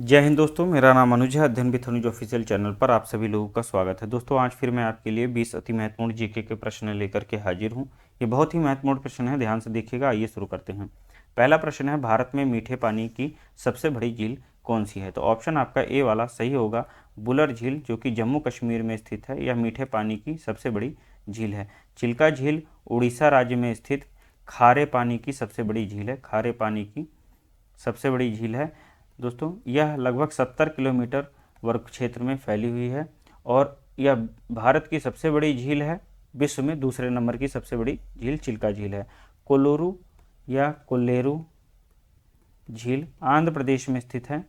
जय हिंद दोस्तों, मेरा नाम अनुज है। अध्ययन विथ अनुज ऑफिशियल चैनल पर आप सभी लोगों का स्वागत है। दोस्तों, आज फिर मैं आपके लिए 20 अति महत्वपूर्ण जीके के प्रश्न लेकर के हाजिर हूं। ये बहुत ही महत्वपूर्ण प्रश्न है, ध्यान से देखिएगा। आइए शुरू करते हैं। पहला प्रश्न है, भारत में मीठे पानी की सबसे बड़ी झील कौन सी है? तो ऑप्शन आपका ए वाला सही होगा, बुलर झील, जो कि जम्मू कश्मीर में स्थित है। यह मीठे पानी की सबसे बड़ी झील है। चिल्का झील उड़ीसा राज्य में स्थित खारे पानी की सबसे बड़ी झील है। खारे पानी की सबसे बड़ी झील है दोस्तों। यह लगभग 70 किलोमीटर वर्ग क्षेत्र में फैली हुई है और यह भारत की सबसे बड़ी झील है। विश्व में दूसरे नंबर की सबसे बड़ी झील चिल्का झील है। कोल्लूरू या कोल्लेरू झील आंध्र प्रदेश में स्थित है।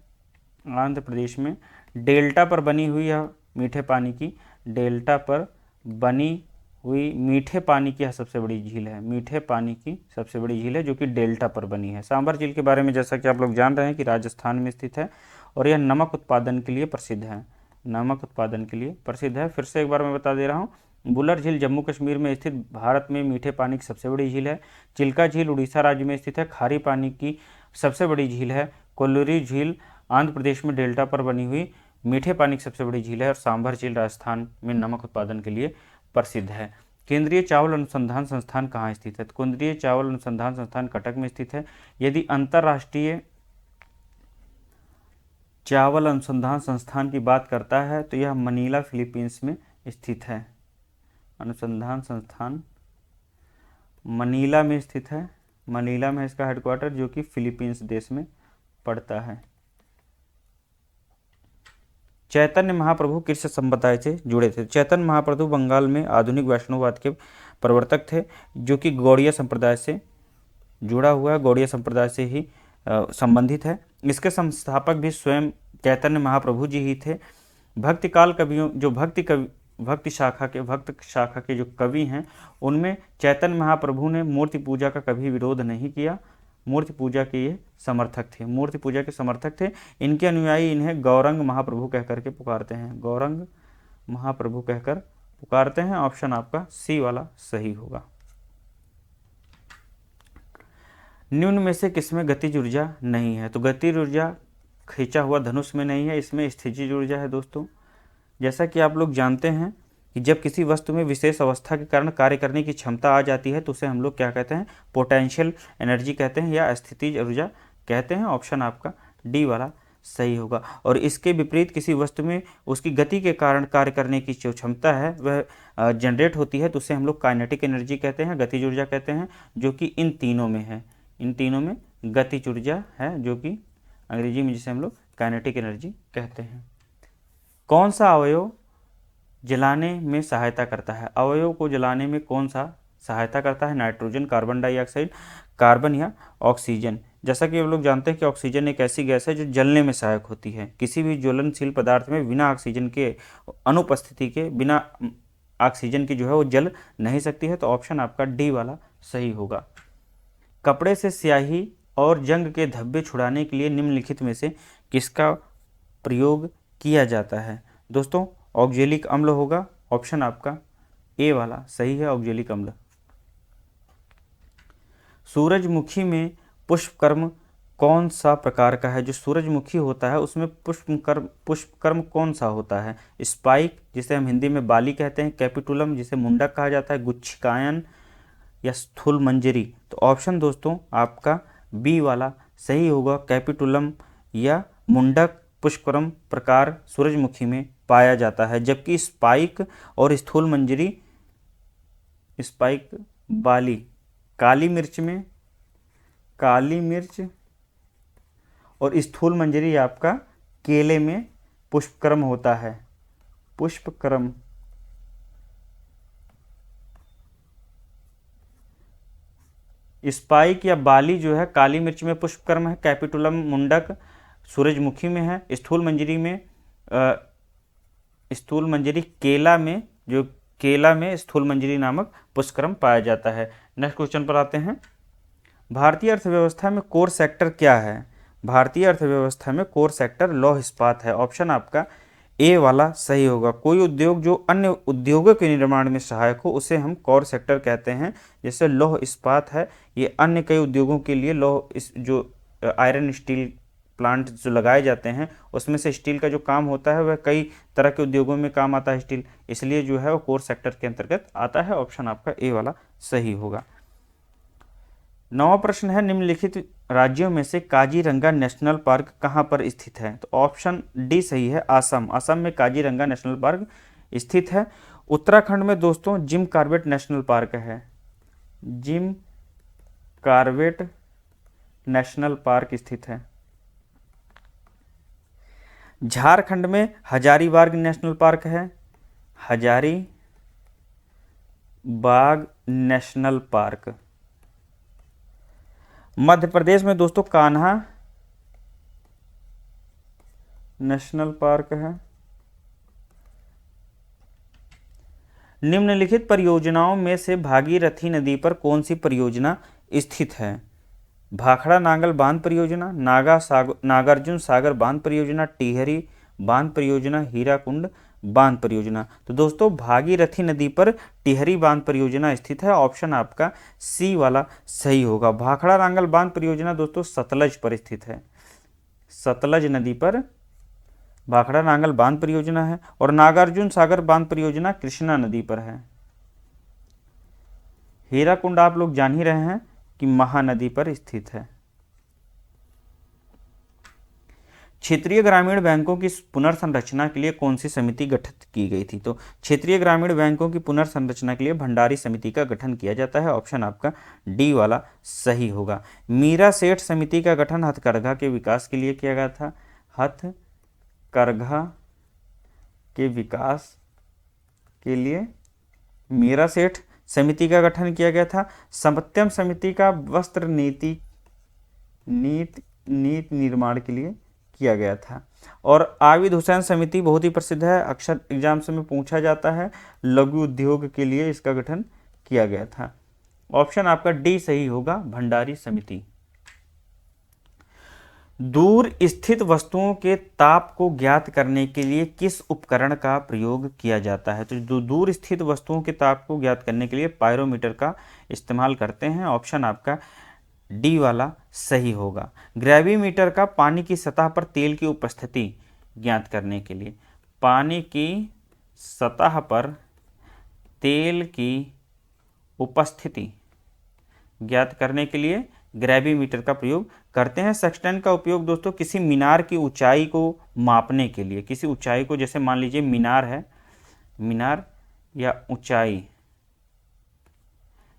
आंध्र प्रदेश में डेल्टा पर बनी हुई यह मीठे पानी की डेल्टा पर बनी हुई मीठे पानी की यह सबसे बड़ी झील है। मीठे पानी की सबसे बड़ी झील है जो कि डेल्टा पर बनी है। सांभर झील के बारे में जैसा कि आप लोग जान रहे हैं कि राजस्थान में स्थित है और यह नमक उत्पादन के लिए प्रसिद्ध है। नमक उत्पादन के लिए प्रसिद्ध है। फिर से एक बार मैं बता दे रहा हूँ, बुलर झील जम्मू कश्मीर में स्थित भारत में मीठे पानी की सबसे बड़ी झील है। चिल्का झील उड़ीसा राज्य में स्थित है, खारी पानी की सबसे बड़ी झील है। कोल्लूरी झील आंध्र प्रदेश में डेल्टा पर बनी हुई मीठे पानी की सबसे बड़ी झील है और सांभर झील राजस्थान में नमक उत्पादन के लिए प्रसिद्ध है। केंद्रीय चावल अनुसंधान संस्थान कहाँ स्थित है? तो केंद्रीय चावल अनुसंधान संस्थान कटक में स्थित है। यदि अंतर्राष्ट्रीय चावल अनुसंधान संस्थान की बात करता है तो यह मनीला फिलीपींस में स्थित है। अनुसंधान संस्थान मनीला में स्थित है। मनीला में इसका हेडक्वार्टर, जो कि फिलीपींस देश में पड़ता है। चैतन्य महाप्रभु किस संप्रदाय से जुड़े थे? चैतन्य महाप्रभु बंगाल में आधुनिक वैष्णववाद के प्रवर्तक थे, जो कि गौड़िया संप्रदाय से जुड़ा हुआ है, गौड़िया संप्रदाय से ही संबंधित है। इसके संस्थापक भी स्वयं चैतन्य महाप्रभु जी ही थे। भक्तिकाल कवियों, जो भक्ति शाखा के जो कवि हैं, उनमें चैतन्य महाप्रभु ने मूर्ति पूजा का कभी विरोध नहीं किया। मूर्ति पूजा के ये समर्थक थे, मूर्ति पूजा के समर्थक थे। इनके अनुयायी इन्हें गौरंग महाप्रभु कह करके पुकारते हैं। गौरंग महाप्रभु कहकर पुकारते हैं। ऑप्शन आपका सी वाला सही होगा। निम्न में से किसमें गतिज ऊर्जा नहीं है? तो गतिज ऊर्जा खींचा हुआ धनुष में नहीं है, इसमें स्थितिज ऊर्जा है दोस्तों। जैसा कि आप लोग जानते हैं कि जब किसी वस्तु में विशेष अवस्था के कारण कार्य करने की क्षमता आ जाती है तो उसे हम लोग क्या कहते हैं? पोटेंशियल एनर्जी कहते हैं या स्थितिज ऊर्जा कहते हैं। ऑप्शन आपका डी वाला सही होगा। और इसके विपरीत किसी वस्तु में उसकी गति के कारण कार्य करने की जो क्षमता है वह जनरेट होती है तो उसे हम लोग काइनेटिक एनर्जी कहते हैं, गतिज ऊर्जा कहते हैं, जो कि इन तीनों में है। इन तीनों में गतिज ऊर्जा है, जो कि अंग्रेजी में जिसे हम लोग काइनेटिक एनर्जी कहते हैं। कौन सा अवयव जलाने में सहायता करता है? अवयव को जलाने में कौन सा सहायता करता है? नाइट्रोजन, कार्बन डाइऑक्साइड, कार्बन या ऑक्सीजन। जैसा कि हम लोग जानते हैं कि ऑक्सीजन एक ऐसी गैस है जो जलने में सहायक होती है। किसी भी ज्वलनशील पदार्थ में बिना ऑक्सीजन के अनुपस्थिति के, बिना ऑक्सीजन की जो है वो जल नहीं सकती है। तो ऑप्शन आपका डी वाला सही होगा। कपड़े से स्याही और जंग के धब्बे छुड़ाने के लिए निम्नलिखित में से किसका प्रयोग किया जाता है? दोस्तों, ऑक्जेलिक अम्ल होगा। ऑप्शन आपका ए वाला सही है, ऑक्जेलिक अम्ल। सूरजमुखी में पुष्पकर्म कौन सा प्रकार का है? जो सूरजमुखी होता है उसमें पुष्पकर्म कौन सा होता है? स्पाइक, जिसे हम हिंदी में बाली कहते हैं, कैपिटुलम, जिसे मुंडक कहा जाता है, गुच्छिकायन या स्थूल मंजरी। तो ऑप्शन दोस्तों आपका बी वाला सही होगा, कैपिटुलम या मुंडक पुष्पकर्म प्रकार सूरजमुखी में पाया जाता है। जबकि स्पाइक और स्थूल मंजरी, स्पाइक बाली काली मिर्च में, काली मिर्च, और स्थूल मंजरी आपका केले में पुष्पकर्म होता है। पुष्पकर्म स्पाइक या बाली जो है काली मिर्च में पुष्पकर्म है, कैपिटुलम मुंडक सूरजमुखी में है, स्थूल मंजरी केला में, जो केला में स्थूल मंजरी नामक पुष्पकर्म पाया जाता है। नेक्स्ट क्वेश्चन पर आते हैं। भारतीय अर्थव्यवस्था में कोर सेक्टर क्या है? भारतीय अर्थव्यवस्था में कोर सेक्टर लौह इस्पात है। ऑप्शन आपका ए वाला सही होगा। कोई उद्योग जो अन्य उद्योगों के निर्माण में सहायक हो उसे हम कोर सेक्टर कहते हैं। जैसे लौह इस्पात है, ये अन्य कई उद्योगों के लिए जो आयरन स्टील प्लांट जो लगाए जाते हैं उसमें से स्टील का जो काम होता है वह कई तरह के उद्योगों में काम आता है स्टील, इसलिए जो है वो कोर सेक्टर के अंतर्गत आता है। ऑप्शन आपका ए वाला सही होगा। 9वां प्रश्न है, निम्नलिखित राज्यों में से काजीरंगा नेशनल पार्क कहाँ पर स्थित है? तो ऑप्शन डी सही है, असम। असम में काजीरंगा नेशनल पार्क स्थित है। उत्तराखंड में दोस्तों जिम कॉर्बेट नेशनल पार्क है, जिम कॉर्बेट नेशनल पार्क स्थित है। झारखंड में हजारीबाग नेशनल पार्क है, हजारीबाग नेशनल पार्क। मध्य प्रदेश में दोस्तों कान्हा नेशनल पार्क है। निम्नलिखित परियोजनाओं में से भागीरथी नदी पर कौन सी परियोजना स्थित है? भाखड़ा नांगल बांध परियोजना, नागार्जुन सागर बांध परियोजना, टिहरी बांध परियोजना, हीराकुंड बांध परियोजना। तो दोस्तों भागीरथी नदी पर टिहरी बांध परियोजना स्थित है। ऑप्शन आपका सी वाला सही होगा। भाखड़ा नांगल बांध परियोजना दोस्तों सतलज पर स्थित है, सतलज नदी पर भाखड़ा नांगल बांध परियोजना है। और नागार्जुन सागर बांध परियोजना कृष्णा नदी पर है। हीराकुंड आप लोग जान ही रहे हैं कि महानदी पर स्थित है। क्षेत्रीय ग्रामीण बैंकों की पुनर्संरचना के लिए कौन सी समिति गठित की गई थी? तो क्षेत्रीय ग्रामीण बैंकों की पुनर्संरचना के लिए भंडारी समिति का गठन किया जाता है। ऑप्शन आपका डी वाला सही होगा। मीरा सेठ समिति का गठन हथकरघा के विकास के लिए किया गया था, हथकरघा के विकास के लिए मीरा सेठ समिति का गठन किया गया था। सत्यम समिति का वस्त्र नीति निर्माण के लिए किया गया था। और आबिद हुसैन समिति बहुत ही प्रसिद्ध है, अक्सर एग्जाम्स में पूछा जाता है, लघु उद्योग के लिए इसका गठन किया गया था। ऑप्शन आपका डी सही होगा, भंडारी समिति। दूर स्थित वस्तुओं के ताप को ज्ञात करने के लिए किस उपकरण का प्रयोग किया जाता है? तो दूर स्थित वस्तुओं के ताप को ज्ञात करने के लिए पायरोमीटर का इस्तेमाल करते हैं। ऑप्शन आपका डी वाला सही होगा। ग्रेविमीटर का पानी की सतह पर तेल की उपस्थिति ज्ञात करने के लिए, पानी की सतह पर तेल की उपस्थिति ज्ञात करने के लिए ग्रेविमीटर का प्रयोग करते हैं। सेक्सटेंट का उपयोग दोस्तों किसी मीनार की ऊंचाई को मापने के लिए, किसी ऊंचाई को, जैसे मान लीजिए मीनार है, मीनार या ऊंचाई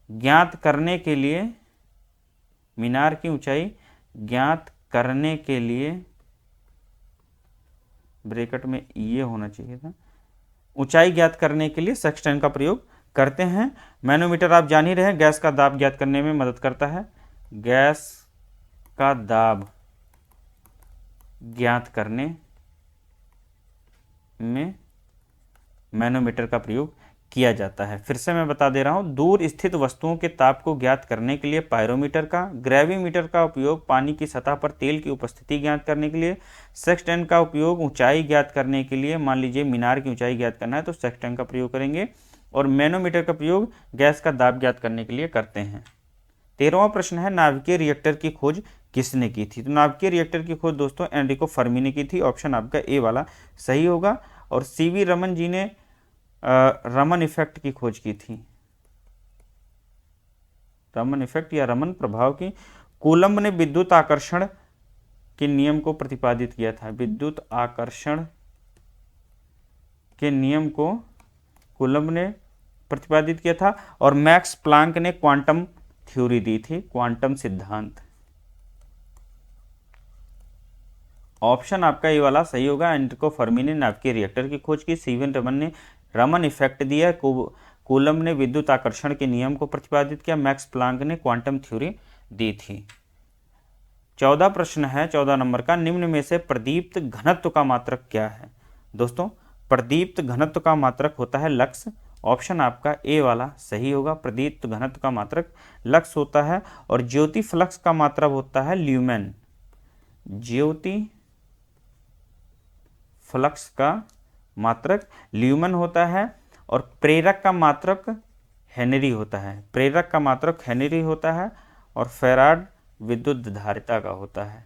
ज्ञात करने के लिए, मीनार की ऊंचाई ज्ञात करने के लिए, ब्रैकेट में ये होना चाहिए था, ऊंचाई ज्ञात करने के लिए सेक्सटेंट का प्रयोग करते हैं। मैनोमीटर आप जान ही रहे हैं, गैस का दाब ज्ञात करने में मदद करता है। गैस का दाब ज्ञात करने में मैनोमीटर का प्रयोग किया जाता है। फिर से मैं बता दे रहा हूं, दूर स्थित वस्तुओं के ताप को ज्ञात करने के लिए पायरोमीटर का, ग्रेविमीटर का उपयोग पानी की सतह पर तेल की उपस्थिति ज्ञात करने के लिए, सेक्सटेंट का उपयोग ऊंचाई ज्ञात करने के लिए, मान लीजिए मीनार की ऊंचाई ज्ञात करना है तो सेक्सटेंट का प्रयोग करेंगे, और मैनोमीटर का प्रयोग गैस का दाब ज्ञात करने के लिए करते हैं। 13वां प्रश्न है, नाभिकीय रिएक्टर की खोज किसने की थी? तो नाभिकीय रिएक्टर की खोज दोस्तों एनरिको फर्मी ने की थी। ऑप्शन आपका ए वाला सही होगा। और सीवी रमन जी ने रमन इफेक्ट की खोज की थी, रमन इफेक्ट या रमन प्रभाव की। कूलम्ब ने विद्युत आकर्षण के नियम को प्रतिपादित किया था, विद्युत आकर्षण के नियम को कूलम्ब ने प्रतिपादित किया था। और मैक्स प्लांक ने क्वांटम थ्योरी दी थी, क्वांटम सिद्धांत। ऑप्शन आपका ये वाला सही होगा। एनरिको फर्मी ने नाभिकीय रिएक्टर की खोज की, सीवी रमन ने रमन इफेक्ट दिया, कूलम्ब ने विद्युत आकर्षण के नियम को प्रतिपादित किया, मैक्स प्लांक ने क्वांटम थ्योरी दी थी। 14 प्रश्न है, 14 नंबर का, निम्न में से प्रदीप्त घनत्व का मात्रक क्या है? दोस्तों प्रदीप्त घनत्व का मात्रक होता है लक्स। ऑप्शन आपका ए वाला सही होगा। प्रदीप्त घनत्व का मात्रक लक्स होता है। और ज्योति फ्लक्स का मात्रक होता है ल्यूमेन, ज्योति फ्लक्स का मात्रक ल्यूमेन होता है। और प्रेरक का मात्रक हेनरी होता है, प्रेरक का मात्रक हेनरी होता है। और फैराड विद्युत धारिता का होता है।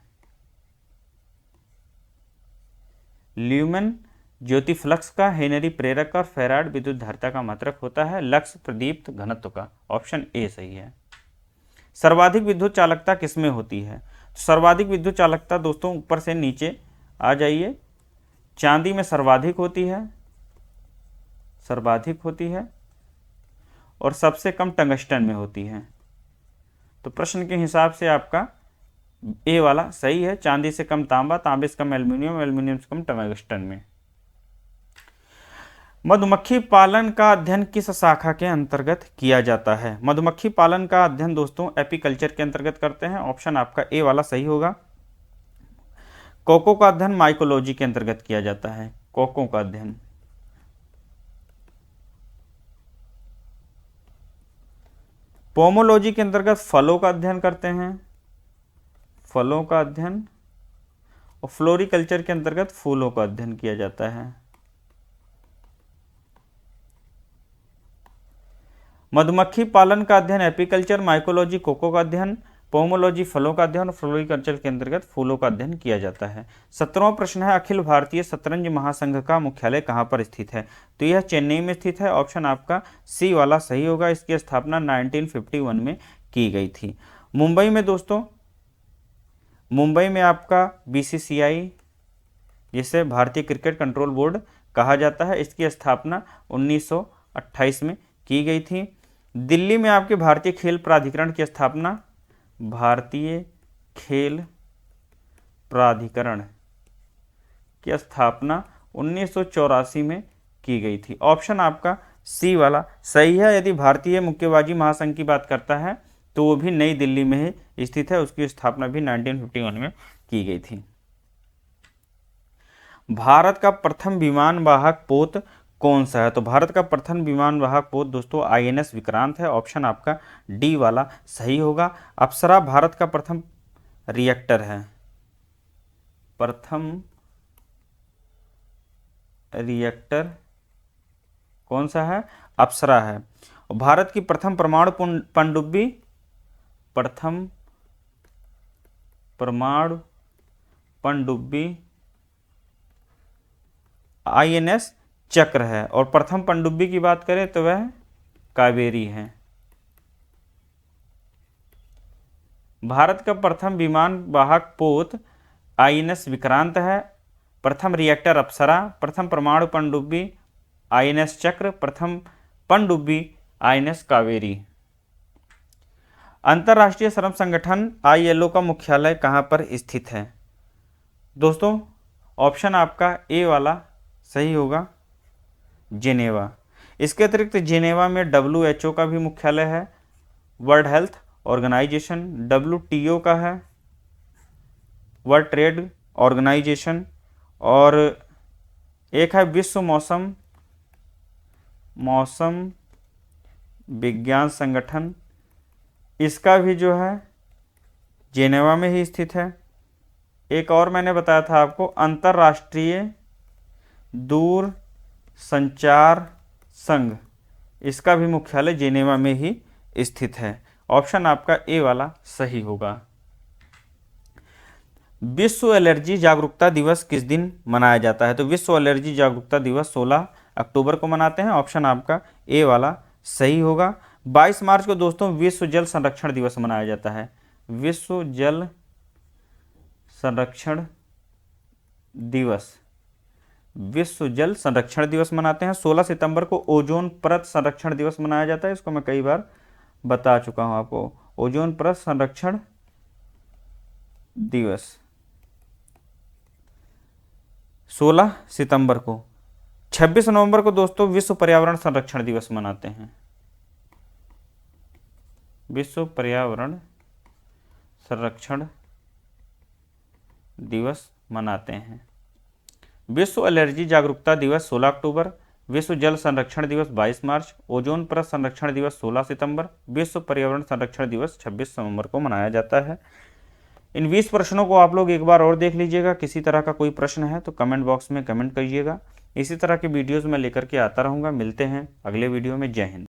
ल्यूमेन ज्योति फ्लक्स का, हेनरी प्रेरक का और फैराड विद्युत धारिता का मात्रक होता है। लक्स प्रदीप्त घनत्व का, ऑप्शन ए सही है। सर्वाधिक विद्युत चालकता किसमें होती है? तो सर्वाधिक विद्युत चालकता दोस्तों ऊपर से नीचे आ जाइए, चांदी में सर्वाधिक होती है, सर्वाधिक होती है, और सबसे कम टंगस्टन में होती है। तो प्रश्न के हिसाब से आपका ए वाला सही है। चांदी से कम तांबा, तांबे से कम एल्यूमिनियम, एल्यूमिनियम से कम टंगस्टन में। मधुमक्खी पालन का अध्ययन किस शाखा के अंतर्गत किया जाता है? मधुमक्खी पालन का अध्ययन दोस्तों एपीकल्चर के अंतर्गत करते हैं। ऑप्शन आपका ए वाला सही होगा। कोको का अध्ययन माइकोलॉजी के अंतर्गत किया जाता है। कोको का अध्ययन। पोमोलॉजी के अंतर्गत फलों का अध्ययन करते हैं, फलों का अध्ययन। और फ्लोरिकल्चर के अंतर्गत फूलों का अध्ययन किया जाता है। मधुमक्खी पालन का अध्ययन एपीकल्चर, माइकोलॉजी कोको का अध्ययन, पोमोलॉजी फलों का अध्ययन और फ्लोरिकल्चर के अंतर्गत फूलों का अध्ययन किया जाता है। 17वां प्रश्न है, अखिल भारतीय शतरंज महासंघ का मुख्यालय कहां पर स्थित है? तो यह चेन्नई में स्थित है। ऑप्शन आपका सी वाला सही होगा। इसकी स्थापना 1951 में की गई थी। मुंबई में दोस्तों, मुंबई में आपका बीसीसीआई, जिसे भारतीय क्रिकेट कंट्रोल बोर्ड कहा जाता है, इसकी स्थापना 1928 में की गई थी। दिल्ली में आपके भारतीय खेल प्राधिकरण की स्थापना, भारतीय खेल प्राधिकरण की स्थापना 1984 में की गई थी। ऑप्शन आपका सी वाला सही है। यदि भारतीय मुक्केबाजी महासंघ की बात करता है तो वो भी नई दिल्ली में ही स्थित है। उसकी स्थापना भी 1951 में की गई थी। भारत का प्रथम विमान वाहक पोत कौन सा है? तो भारत का प्रथम विमान वाहक पोत दोस्तों आईएनएस विक्रांत है। ऑप्शन आपका डी वाला सही होगा। अप्सरा भारत का प्रथम रिएक्टर है। प्रथम रिएक्टर कौन सा है? अप्सरा है। भारत की प्रथम परमाणु पनडुब्बी, प्रथम परमाणु पनडुब्बी आईएनएस चक्र है। और प्रथम पनडुब्बी की बात करें तो वह कावेरी है। भारत का प्रथम विमान वाहक पोत आईएनएस विक्रांत है। प्रथम रिएक्टर अप्सरा, प्रथम परमाणु पनडुब्बी आईएनएस चक्र, प्रथम पनडुब्बी आईएनएस कावेरी। अंतर्राष्ट्रीय श्रम संगठन आईएलओ का मुख्यालय कहां पर स्थित है? दोस्तों ऑप्शन आपका ए वाला सही होगा, जेनेवा। इसके अतिरिक्त जेनेवा में WHO का भी मुख्यालय है, वर्ल्ड हेल्थ ऑर्गेनाइजेशन, WTO का है, वर्ल्ड ट्रेड ऑर्गेनाइजेशन, और एक है विश्व मौसम विज्ञान संगठन। इसका भी जो है जेनेवा में ही स्थित है। एक और मैंने बताया था आपको, अंतर्राष्ट्रीय दूर संचार संघ, इसका भी मुख्यालय जेनेवा में ही स्थित है। ऑप्शन आपका ए वाला सही होगा। विश्व एलर्जी जागरूकता दिवस किस दिन मनाया जाता है? तो विश्व एलर्जी जागरूकता दिवस 16 अक्टूबर को मनाते हैं। ऑप्शन आपका ए वाला सही होगा। 22 मार्च को दोस्तों विश्व जल संरक्षण दिवस मनाया जाता है। विश्व जल संरक्षण दिवस, विश्व जल संरक्षण दिवस मनाते हैं। 16 सितंबर को ओजोन परत संरक्षण दिवस मनाया जाता है। इसको मैं कई बार बता चुका हूं आपको। ओजोन परत संरक्षण दिवस 16 सितंबर को। 26 नवंबर को दोस्तों विश्व पर्यावरण संरक्षण दिवस मनाते हैं। विश्व पर्यावरण संरक्षण दिवस मनाते हैं। विश्व एलर्जी जागरूकता दिवस 16 अक्टूबर, विश्व जल संरक्षण दिवस 22 मार्च, ओजोन परत संरक्षण दिवस 16 सितंबर, विश्व पर्यावरण संरक्षण दिवस 26 नवंबर को मनाया जाता है। इन 20 प्रश्नों को आप लोग एक बार और देख लीजिएगा। किसी तरह का कोई प्रश्न है तो कमेंट बॉक्स में कमेंट करिएगा। इसी तरह के वीडियोज़ मैं लेकर के आता रहूँगा। मिलते हैं अगले वीडियो में। जय हिंद।